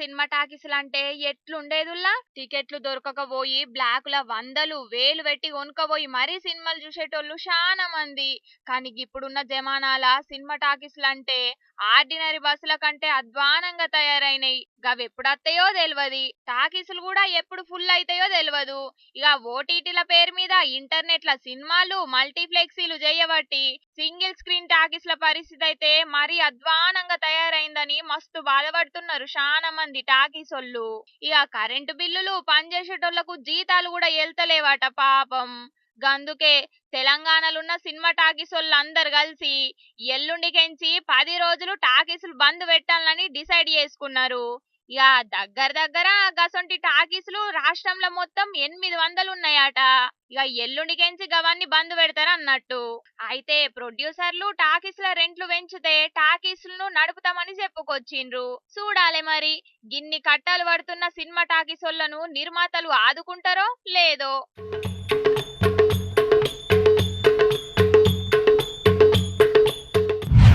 Cinema టాకీసులంటే ఎట్లుండేదుల్లా టికెట్లు దొరకకపోయి బ్లాకుల వందలు వేలు పెట్టి కొనుక్కపోయి మరీ సినిమాలు చూసేటోళ్ళు చాలా మంది. కానీ ఇప్పుడున్న జమానాల సినిమా టాకీసులంటే ఆర్డినరీ బస్సుల కంటే అధ్వానంగా తయారైనాయి. గవి ఎప్పుడు వస్తాయో తెలియదు, టాకీసులు కూడా ఎప్పుడు ఫుల్ అవుతాయో తెలియదు. ఇక ఓటీటీల పేరు మీద ఇంటర్నెట్ల సినిమాలు మల్టీప్లెక్సీలు చేయబట్టి సింగిల్ స్క్రీన్ టాకీస్ల పరిస్థితి అయితే మరీ అధ్వానంగా తయారైందని మస్తు బాధపడుతున్నారు చాలా మంది టాకీసోళ్ళు. ఇక కరెంటు బిల్లులు పనిచేసేటోళ్లకు జీతాలు కూడా వెళ్తలేవట పాపం. గందుకే తెలంగాణలో సినిమా టాకీసోళ్ళు అందరు కలిసి ఎల్లుండికెంచి 10 రోజులు టాకీసులు బంద్ పెట్టాలని డిసైడ్ చేసుకున్నారు. ఇక దగ్గర గసొంటి టాకీసులు రాష్ట్రంలో మొత్తం 800 ఉన్నాయట. ఇక ఎల్లుండికెంచి గవన్నీ బంద్ పెడతారు అన్నట్టు. అయితే ప్రొడ్యూసర్లు టాకీసుల రెంట్లు పెంచితే టాకీసులను నడుపుతామని చెప్పుకొచ్చిండ్రు. చూడాలి మరి గిన్ని కట్టాలు పడుతున్న సినిమా టాకీసోళ్లను నిర్మాతలు ఆదుకుంటారో లేదో.